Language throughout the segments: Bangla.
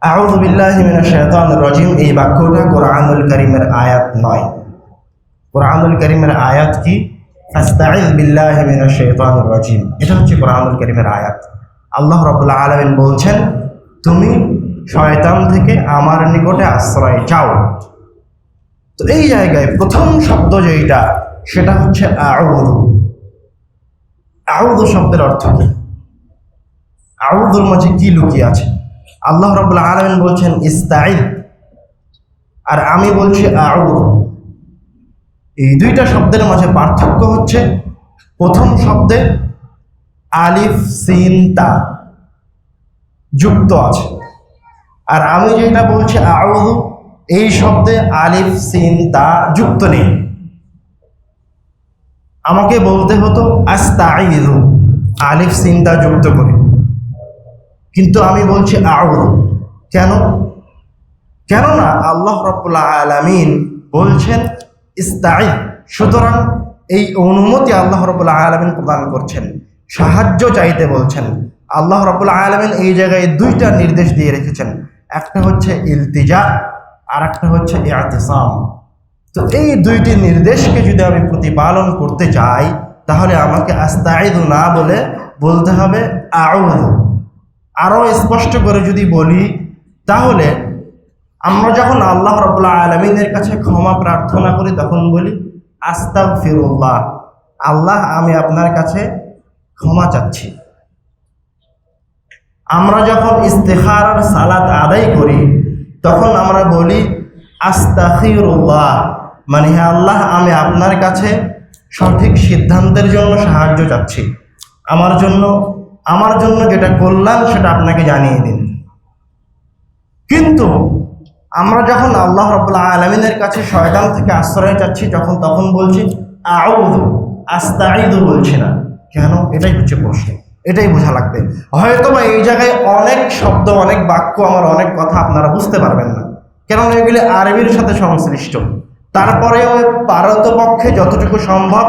আউযু বিল্লাহি মিনাশ শাইতানির রাজিম এই বাক্যটা কোরআনুল কারীমের আয়াত নয়। কোরআনুল কারীমের আয়াত কি? ফাস্তাইয বিল্লাহি মিনাশ শাইতানির রাজিম, এটা হচ্ছে কোরআনুল কারীমের আয়াত। আল্লাহ রাব্বুল আলামিন বলছেন, তুমি শয়তান থেকে আমার নিকটে আশ্রয় চাও। তো এই জায়গায় প্রথম শব্দ যেটা, সেটা হচ্ছে আউযু। আউযু শব্দের অর্থ কি? আউযুর মাঝে কি লুকিয়ে আছে? আল্লাহ রাব্বুল আলামিন বলছেন ইস্তাইদ, আর আমি বলছি আউযু। এই দুইটা শব্দের মাঝে পার্থক্য হচ্ছে, প্রথম শব্দে আলিফ সিন তা যুক্ত আছে, আর আমি যেটা বলছি আউযু, এই শব্দে আলিফ সিন তা যুক্ত নেই। আমাকে বলতে হতো আস্তাইযু আলিফ সিন তা যুক্ত করে, কিন্তু আমি বলছি আউযু। কেন? কেননা আল্লাহ রাব্বুল আলামিন বলছেন ইস্তাইদ, সুতরাং এই অনুমতি আল্লাহ রাব্বুল আলামিন প্রদান করছেন, সাহায্য চাইতে বলছেন। আল্লাহ রাব্বুল আলামিন এই জায়গায় দুইটা নির্দেশ দিয়ে রেখেছেন, একটা হচ্ছে ইলতিজা আর একটা হচ্ছে ইআতিসাম। তো এই দুইটি নির্দেশকে যদি আমি প্রতিপালন করতে চাই, তাহলে আমাকে আস্তাইদু না বলে বলতে হবে আউযু। আরও স্পষ্ট করে যদি বলি, তাহলে আমরা যখন আল্লাহ রাব্বুল আলামিনের কাছে ক্ষমা প্রার্থনা করি, তখন বলি আস্তাগফিরুল্লাহ, আল্লাহ আমি আপনার কাছে ক্ষমা চাচ্ছি। আমরা যখন ইস্তিখারার সালাত আদায় করি, তখন আমরা বলি আস্তাগফিরুল্লাহ, মানে হে আল্লাহ আমি আপনার কাছে সঠিক সিদ্ধান্তের জন্য সাহায্য চাচ্ছি, আমার জন্য যেটা কল্যাণ সেটা আপনাকে জানিয়ে দিন। কিন্তু আমরা যখন আল্লাহ রাব্বুল আলামিনের কাছে শয়তান থেকে আশ্রয় চাচ্ছি, তখন বলছি আউযু, আস্তাইযু বলছি না। কেন? এটাই হচ্ছে প্রশ্ন, এটাই বোঝা লাগবে। হয়তোবা এই জায়গায় অনেক শব্দ, অনেক বাক্য, আমার অনেক কথা আপনারা বুঝতে পারবেন না, কেননা এগুলি আরবির সাথে সংশ্লিষ্ট। তারপরেও পারতপক্ষে যতটুকু সম্ভব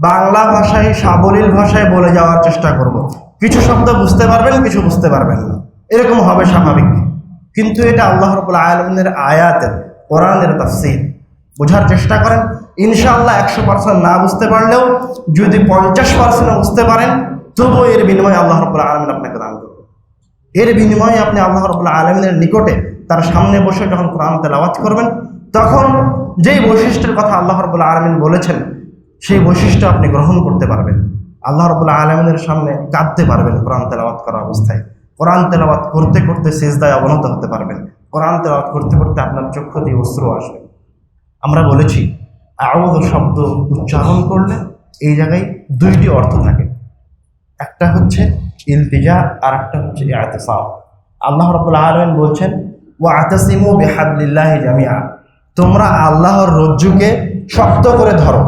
বাংলা ভাষায়, সাবলীল ভাষায় বলে যাওয়ার চেষ্টা করব। কিছু শব্দ বুঝতে পারবেন, কিছু বুঝতে পারবেন না, এরকম হবে স্বাভাবিক। কিন্তু এটা আল্লাহ রাব্বুল আলামিনের আয়াতের, কোরআনের তাফসীর। বোঝার চেষ্টা করেন, ইনশাআল্লাহ 100% না বুঝতে পারলেও যদি 50% বুঝতে পারেন, তবুও এর বিনিময়ে আল্লাহ রাব্বুল আলামিন আপনাকে দান করবেন। এর বিনিময়ে আপনি আল্লাহ রাব্বুল আলামিনের নিকটে তার সামনে বসে যখন কোরআন তেলাওয়াত করবেন, তখন যেই বৈশিষ্ট্যের কথা আল্লাহ রাব্বুল আলামিন বলেছেন, সেই বৈশিষ্ট্য আপনি গ্রহণ করতে পারবেন। আল্লাহ রাব্বুল আলামিনের সামনে কাঁদতে পারবেন কোরআন তেলাওয়াত করা অবস্থায়। কোরআন তেলাওয়াত করতে করতে সিজদায় অবনত হতে পারবেন। কোরআন তেলাওয়াত করতে করতে আপনার চক্ষু দিয়ে অশ্রু আসবে। আমরা বলেছি আউযু শব্দ উচ্চারণ করলে এই জায়গায় দুইটি অর্থ থাকে, একটা হচ্ছে ইলতিজা আর একটা হচ্ছে ইআতিসাম। আল্লাহ রাব্বুল আলামিন বলছেন ওয়া'তাসিমু বিহাবলিল্লাহি জামিআ, তোমরা আল্লাহর রজ্জুকে শক্ত করে ধরো।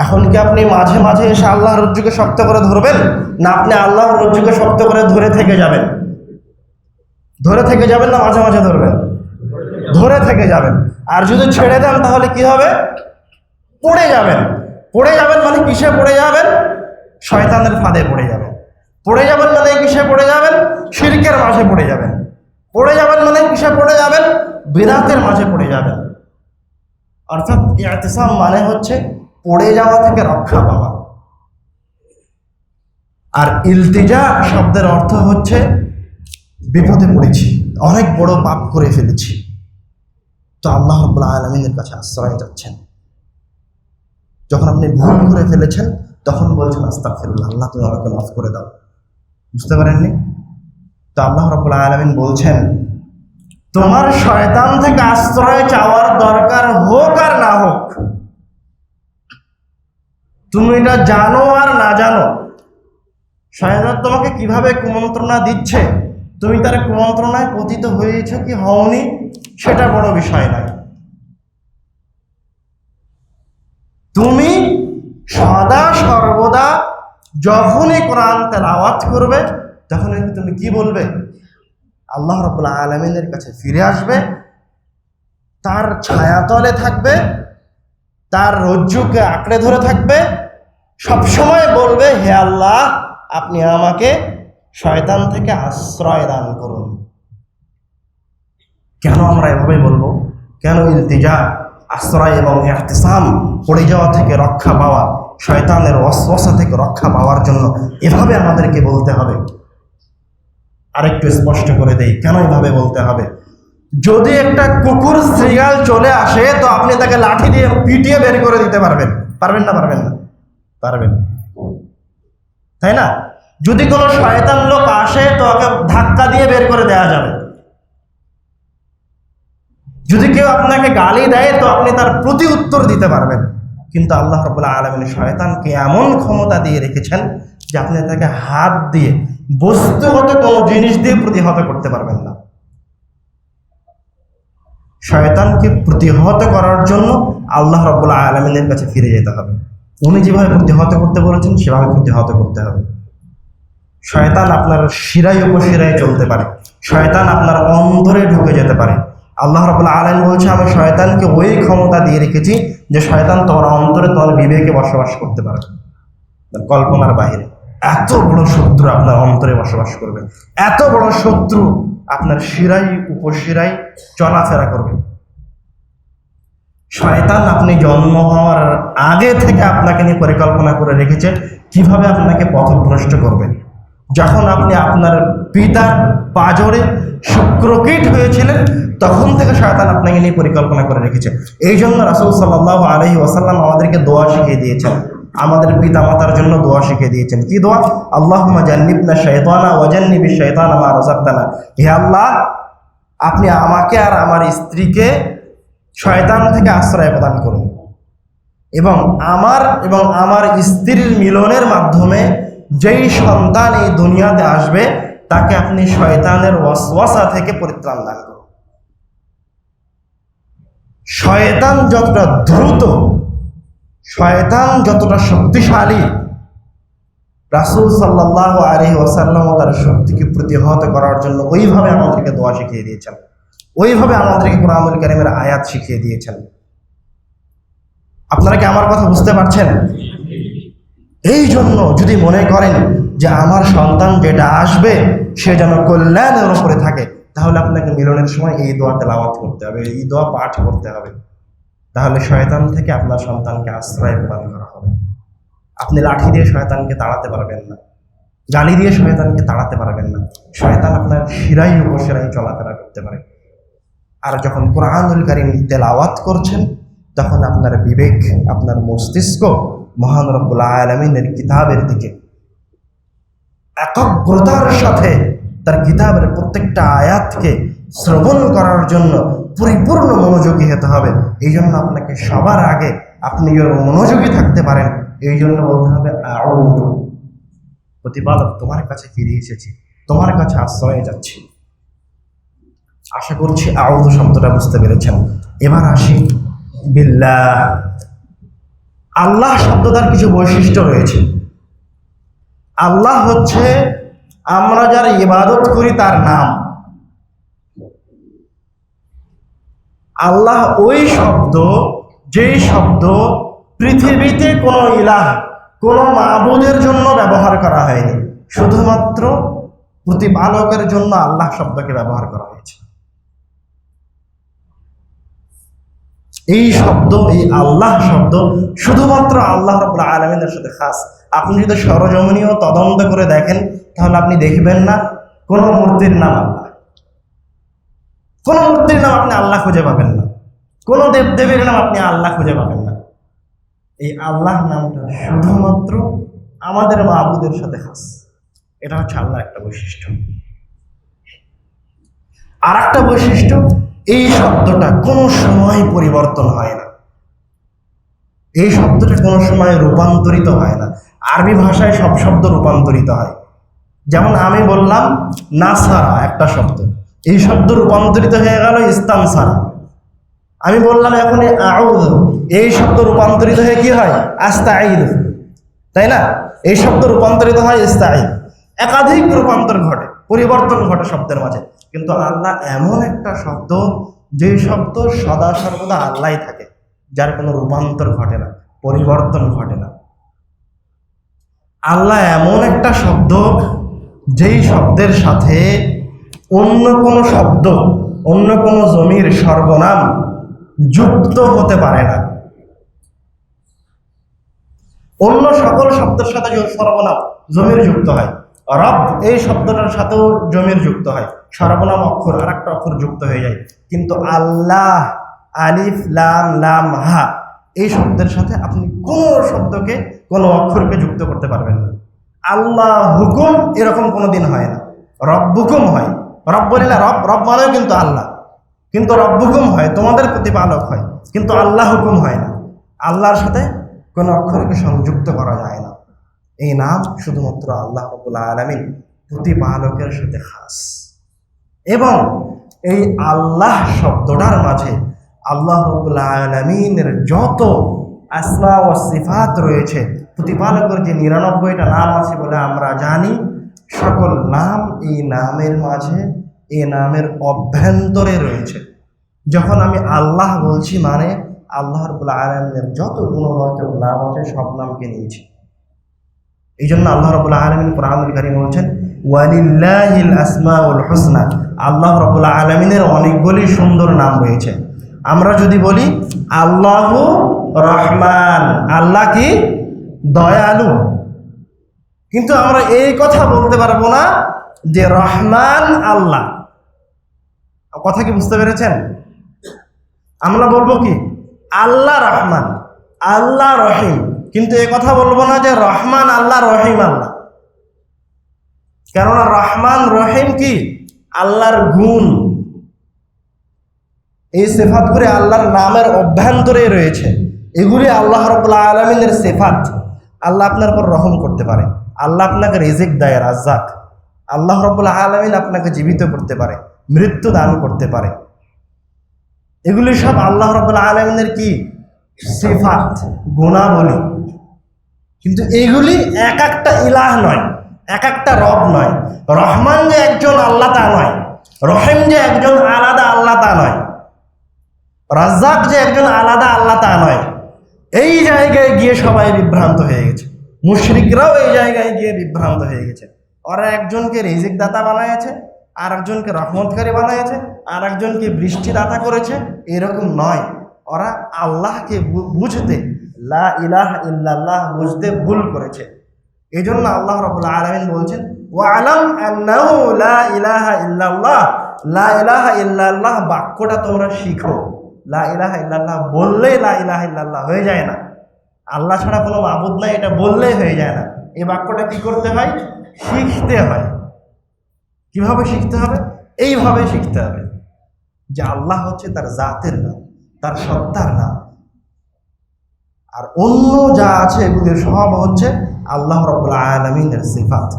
এখন কি আপনি মাঝে মাঝে এসে আল্লাহর রজ্জুকে শক্ত করে ধরবেন, না আপনি আল্লাহর রজ্জুকে শক্ত করে ধরে থেকে যাবেন? ধরে থেকে যাবেন না মাঝে মাঝে ধরবেন? ধরে থেকে যাবেন। আর যদি ছেড়ে দেন তাহলে কি হবে? পড়ে যাবেন। পড়ে যাবেন মানে কিসে পড়ে যাবেন? শয়তানের ফাঁদে পড়ে যাবেন। পড়ে যাবেন মানে কিসে পড়ে যাবেন? শিরকের মাঝে পড়ে যাবেন। পড়ে যাবেন মানে কিসে পড়ে যাবেন? বিদআতের মাঝে পড়ে যাবেন। অর্থাৎ ইআতিসাম মানে হচ্ছে পড়ে যাওয়া থেকে রক্ষা পাওয়া। আর ইলতিজা শব্দের অর্থ হচ্ছে বিপদে পড়েছি, অনেক বড় পাপ করে ফেলেছি, তো আল্লাহ রাব্বুল আলামিনের কাছে আশ্রয় যাচ্ছেন। যখন আপনি ভুল করে ফেলেছেন, তখন বলছেন আস্তাগফিরুল্লাহ, আল্লাহ তুমি আমাকে মাফ করে দাও। বুঝতে পারেননি? তো আল্লাহ রাব্বুল আলামিন বলছেন, তোমার শয়তান থেকে আশ্রয় চাওয়ার দরকার হোক আর না হোক, তুমি এটা জানো আর না জানো, শয়তান তোমাকে কিভাবে কুমন্ত্রণা দিচ্ছে, তুমি তার কুমন্ত্রণায় পতিত হয়েছ কি হওনি, সেটা বড় বিষয় নয়। তুমি সদা সর্বদা যখনই কোরআন তেলাওয়াত করবে, তখনই তুমি কি বলবে? আল্লাহ রাব্বুল আলামিনের কাছে ফিরে আসবে, তার ছায়াতলে থাকবে, তার রজ্জুকে আঁকড়ে ধরে থাকবে, সবসময় বলবে হে আল্লাহ আপনি আমাকে শয়তান থেকে আশ্রয় দান করুন। কেন আমরা এভাবে বলবো? কেন ইলতিজা, আশ্রয় এবং ইহতিসাম, পড়ে যাওয়া থেকে রক্ষা পাওয়া, শয়তানের ওয়াসওয়াসা থেকে রক্ষা পাওয়ার জন্য এভাবে আমাদেরকে বলতে হবে? আরেকটু স্পষ্ট করে দেই কেন এভাবে বলতে হবে। যদি একটা কুকুর শৃগাল চলে আসে তো আপনি তাকে লাঠি দিয়ে পিটিয়ে বের করে দিতে পারবেন? পারবেন না? পারবেন না? পারবেন, তাই না? যদি কোনো শয়তান লোক আসে তো ওকে ধাক্কা দিয়ে বের করে দেওয়া যাবে। যদি কেউ আপনাকে গালি দেয় তো আপনি তার প্রতি উত্তর দিতে পারবেন। কিন্তু আল্লাহ রাব্বুল আলামিন শয়তানকে এমন ক্ষমতা দিয়ে রেখেছেন যে আপনি তাকে হাত দিয়ে, বস্তুগত কোনো জিনিস দিয়ে প্রতিহত করতে পারবেন না। শয়তানকে প্রতিহত করার জন্য আল্লাহ রাব্বুল আলামিনের কাছে ফিরে যেতে হবে। উনি যেভাবে প্রতিহত করতে বলেছেন সেভাবে প্রতিহত করতে হবে। শয়তান আপনার শিরায় উপশিরায় চলতে পারে, শয়তান আপনার অন্তরে ঢুকে যেতে পারে। আল্লাহ রাব্বুল আলামিন বলছে, আমি শয়তানকে ওই ক্ষমতা দিয়ে রেখেছি যে শয়তান তোমার অন্তরে, তোমার বিবেকে বসবাস করতে পারে, কল্পনার বাইরে। এত বড় শত্রু আপনার অন্তরে বসবাস করবে, এত বড় শত্রু আপনার শিরায় উপশিরায় চলাফেরা করবে। শয়তান আপনি জন্ম হওয়ার আগে থেকে আপনাকে নিয়ে পরিকল্পনা করে রেখেছে কিভাবে আপনাকে পথভ্রষ্ট করবেন। যখন আপনি আপনার পিতার পাঁজরে শুক্রকীট হয়েছিলেন তখন থেকে শয়তান আপনাকে নিয়ে পরিকল্পনা করে রেখেছে। এই জন্য রাসূল সাল্লাল্লাহু আলাইহি ওয়াসাল্লাম আমাদেরকে দোয়া শিখিয়ে দিয়েছেন, আমাদের পিতা মাতার জন্য দোয়া শিখিয়ে দিয়েছেন। কি দোয়া? আল্লাহুম্মা জান্নিবনা শাইতানা ওয়া জান্নিবিশ শাইতানা মা রাযাকতানা। হে আল্লাহ, আপনি আমাকে আর আমার স্ত্রীকে শয়তান থেকে আশ্রয় প্রদান করুন, এবং আমার স্ত্রীর মিলনের মাধ্যমে যেই সন্তান এই দুনিয়াতে আসবে তাকে আপনি শয়তানের ওয়াসওয়াসা থেকে পরিত্রাণ দান করুন। শয়তান যতটা দ্রুত, শয়তান যতটা শক্তিশালী, রাসূল সাল্লাল্লাহু আলাইহি ওয়াসাল্লাম তার শক্তিকে প্রতিহত করার জন্য ওইভাবে আমাদেরকে দোয়া শিখিয়ে দিয়েছেন, ওইভাবে আমাদেরকে কুরআনুল কারীমের আয়াত শিখিয়ে দিয়েছেন। আপনারা কি আমার কথা বুঝতে পারছেন? এই জন্য যদি মনে করেন যে আমার সন্তান যেটা আসবে সে যেন কল্যাণের উপরে থাকে, তাহলে আপনাকে মিলনের সময় এই দোয়া তেলাওয়াত করতে হবে, এই দোয়া পাঠ করতে হবে। তাহলে শয়তান থেকে আপনার সন্তানকে আশ্রয় প্রদান করা হবে। আপনি লাঠি দিয়ে শয়তানকে তাড়াতে পারবেন না, গালি দিয়ে শয়তানকে তাড়াতে পারবেন না। শয়তান আপনার শিরাই উপশিরাই চলাফেরা করতে পারে। আর যখন কুরআনুল কারীম তেলাওয়াত করছেন তখন আপনার বিবেক, আপনার মস্তিষ্ক মহান রব্বুল আলামিনের কিতাবের দিকে একাগ্রতার সাথে তার কিতাবের প্রত্যেকটা আয়াতকে শ্রবণ করার জন্য পরিপূর্ণ মনোযোগী হতে হবে। এই জন্য আপনাকে সবার আগে আপনি যেন মনোযোগী থাকতে পারেন, এই জন্য বলতে হবে আউযু, প্রতিপালক তোমার কাছে ফিরে এসেছি, তোমার কাছে আশ্রয়ে যাচ্ছি। আশা করছি আউযু শব্দটা বুঝতে পেরেছেন। এবার আসি বিল্লাহ। আল্লাহ শব্দটার কিছু বৈশিষ্ট্য রয়েছে। আল্লাহ হচ্ছে আমরা যার ইবাদত করি তার নাম। আল্লাহ ওই শব্দ, যেই শব্দ পৃথিবীতে কোনো ইলাহ, কোনো মাবুদের জন্য ব্যবহার করা হয়নি, শুধুমাত্র প্রতিপালকের জন্য আল্লাহ শব্দকে ব্যবহার করা হয়েছে। এই শব্দ, এই আল্লাহ শব্দ শুধুমাত্র আল্লাহ রাব্বুল আলামিনের সাথে খাস। আপনি যদি সরজমিনীয় তদন্ত করে দেখেন তাহলে আপনি দেখবেন না কোনো মূর্তির নাম আল্লাহ, কোনো মূর্তির নাম আপনি আল্লাহ খুঁজে পাবেন না, কোনো দেবদেবীর নাম আপনি আল্লাহ খুঁজে পাবেন না। এই আল্লাহ নামটা শুধুমাত্র আমাদের মাবুদের সাথে খাস। এটা হচ্ছে আল্লাহর একটা বৈশিষ্ট্য। আর একটা বৈশিষ্ট্য, এই শব্দটা কোনো সময় পরিবর্তন হয় না, এই শব্দটা কোনো সময় রূপান্তরিত হয় না। আরবি ভাষায় সব শব্দ রূপান্তরিত হয়। যেমন আমি বললাম নাসারা একটা শব্দ, এই শব্দ রূপান্তরিত হয়ে গেল ইস্তানসারা। আমি বললাম এখন আউযু, এই শব্দ রূপান্তরিত হয়ে কি হয়? আস্তাঈযু, তাই না? এই শব্দ রূপান্তরিত হয় ইস্তাঈয। একাধিক রূপান্তর ঘটে, পরিবর্তন ঘটে শব্দের মাঝে। কিন্তু আল্লাহ এমন একটা শব্দ, যেই শব্দ সদা সর্বদা আল্লাহই থাকে, যার কোনো রূপান্তর ঘটে না, পরিবর্তন ঘটে না। আল্লাহ এমন একটা শব্দ, যেই শব্দের সাথে অন্য কোনো শব্দ অন্য কোনো জমির সর্বনাম যুক্ত হতে পারে না। অন্য সকল শব্দের সাথে সর্বনাম জমির যুক্ত হয়, রব এই শব্দটার সাথেও জমির যুক্ত হয়, সর্বনাম অক্ষর আর একটা অক্ষর যুক্ত হয়ে যায়। কিন্তু আল্লাহ, আলিফ লাম লাম হা, এই শব্দের সাথে আপনি কোনো শব্দকে, কোনো অক্ষরকে যুক্ত করতে পারবেন না। আল্লাহ হুকুম এরকম কোনোদিন হয় না, রব্বুকুম হয়। রব বলিলা রব, রব মানেও কিন্তু আল্লাহ, কিন্তু রব্বুকুম হয়, তোমাদের প্রতিপালক হয়, কিন্তু আল্লাহ হুকুম হয় না। আল্লাহর সাথে কোনো অক্ষরকে সংযুক্ত করা যায় না। এই নাম শুধুমাত্র আল্লাহ রাব্বুল আলামিন প্রতিপালকের সাথে খাস। এবং এই আল্লাহ শব্দটার মাঝে আল্লাহ রাব্বুল আলামিনের যত আসমা ও সিফাত রয়েছে, প্রতিপালকের যে ৯৯টা নাম আছে বলে আমরা জানি, সকল নাম এই নামের মাঝে, এই নামের অভ্যন্তরে রয়েছে। যখন আমি আল্লাহ বলছি মানে আল্লাহ রাব্বুল আলামিনের যত গুণবাচক নাম আছে সব নামকে নিয়েছি। এই জন্য আল্লাহ রাব্বুল আলামিন কোরআনুল কারীমে বলছেন ওয়ালিল্লাহিল আসমাউল হুসনা, আল্লাহ রাব্বুল আলামিনের অনেকগুলি সুন্দর নাম রয়েছে। আমরা যদি বলি আল্লাহু রহমান, আল্লাহ কি দয়ালু, কিন্তু আমরা এই কথা বলতে পারবো না যে রহমান আল্লাহ। কথা কি বুঝতে পেরেছেন? আমরা বলবো কি আল্লাহ রহমান, আল্লাহ রহিম, কিন্তু এ কথা বলবো না যে রহমান আল্লাহ, রহিম আল্লাহ। কেননা রহমান রহিম কি আল্লাহর গুণ, এই সিফাতগুলি আল্লাহর নামের অভ্যন্তরে রয়েছে। এগুলি আল্লাহ রাব্বুল আলামিনের সিফাত। আল্লাহ আপনার উপর রহম করতে পারে, আল্লাহ আপনাকে রিজিক দেয়, রাজ্জাক। আল্লাহ রাব্বুল আলামিন আপনাকে জীবিত করতে পারে, মৃত্যু দান করতে পারে। এগুলি সব আল্লাহ রাব্বুল আলামিনের কি সিফাত, গুণাবলী। কিন্তু এগুলি এক একটা ইলাহ নয়, এক একটা রব নয়। রহমান যে একজন আল্লাহ তা নয়, রহিম যে একজন আলাদা আল্লাহ তা নয়, রাজ্জাক যে একজন আলাদা আল্লাহ তা নয়। এই জায়গায় গিয়ে সবাই বিভ্রান্ত হয়ে গেছে, মুশরিকরাও এই জায়গায় গিয়ে বিভ্রান্ত হয়ে গেছে। ওরা একজনকে রিজিক দাতা বানাইছে, আর একজনকে রহমতকারী বানাইছে, আর একজনকে বৃষ্টি দাতা করেছে। এরকম নয়, ওরা আল্লাহকে বুঝতে, লা ইলাহা ইল্লাল্লাহ বুঝতে ভুল করেছে। এই জন্য আল্লাহ রাব্বুল আলামিন বলছেন ওয়ালাম আন্নাহু লা ইলাহা ইল্লাল্লাহ, লা ইলাহা ইল্লাল্লাহ বাক্যটা তোমরা শিখো। লা ইলাহা ইল্লাল্লাহ বললেই লা ইলাহা ইল্লাল্লাহ হয়ে যায় না, আল্লাহ ছাড়া কোনো মাবুদ নাই এটা বললেই হয়ে যায় না। এই বাক্যটা কি করতে হয়? শিখতে হয়। কিভাবে শিখতে হবে? এইভাবে শিখতে হবে যে আল্লাহ হচ্ছে তার জাতের নাম, তার সত্তার নাম, আর অন্য যা আছে এগুলির সব হচ্ছে আল্লাহ রাব্বুল আলামিনের সিফাত।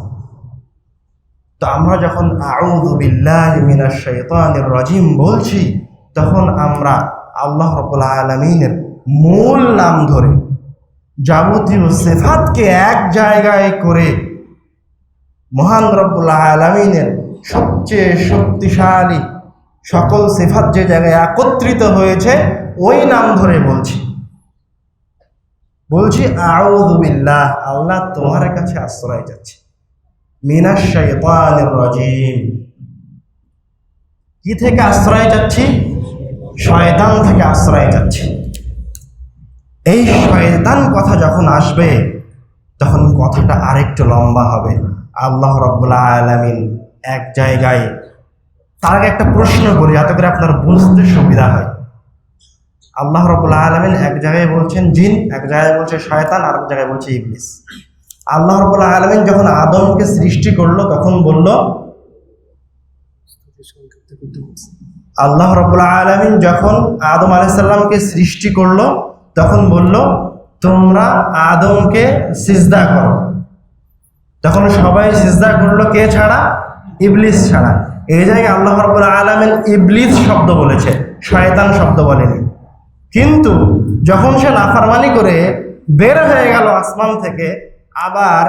তো আমরা যখন আউযু বিল্লাহি মিনাশ শাইতানির রাজিম বলছি, তখন আমরা আল্লাহ রাব্বুল আলামিনের মূল নাম ধরে যাবতীয় সিফাতকে এক জায়গায় করে মহান রব্বুল আলামিনের সবচেয়ে শক্তিশালী সকল সিফাত যে জায়গায় একত্রিত হয়েছে ওই নাম ধরে বলছি আউযু বিল্লাহ, আল্লাহ তোমার কাছে আশ্রয় যাচ্ছে, মিনাশ শাইতানির রাজিম। কি থেকে আশ্রয় যাচ্ছি? শয়তান থেকে আশ্রয় যাচ্ছি। এই শয়তান কথা যখন আসবে তখন কথাটা আরেকটু লম্বা হবে। আল্লাহ রাব্বুল আলামিন এক জায়গায়, তার আগে একটা প্রশ্ন করি যাতে করে আপনার বুঝতে সুবিধা হয়। আল্লাহ রাব্বুল আলামিন এক জায়গায় বলছেন জিন, এক জায়গায় বলছে শয়তান, আর এক জায়গায় বলছে ইবলিস। আল্লাহ রাব্বুল আলামিন যখন আদমকে সৃষ্টি করলো তখন বলল, আল্লাহ রাব্বুল আলামিন যখন আদম আলাইহিস সালামকে সৃষ্টি করলো তখন বলল তোমরা আদমকে সিজদা করো। তখন সবাই সিজদা করলো, কে ছাড়া? ইবলিস ছাড়া। এই জায়গায় আল্লাহ রাব্বুল আলামিন ইবলিস শব্দ বলেছে, শয়তান শব্দ বলেনি। কিন্তু যখন সে নাফরমানি করে বের হয়ে গেল আসমান থেকে, আবার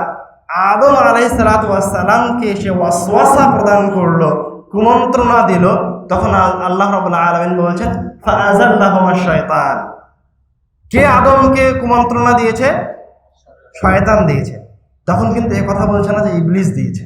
আদম আলাইহিস সালাতু ওয়াস সালামকে সে ওয়াসওয়াসা প্রদান করলো, কুমন্ত্রণা দিল, তখন আল্লাহ রাব্বুল আলামিন বলেছেন ফাআযাল্লাহুমা শাইতান। কে আদমকে কুমন্ত্রণা দিয়েছে? শয়তান দিয়েছে। তখন কিন্তু এই কথা বলছে না যে ইবলিস দিয়েছে।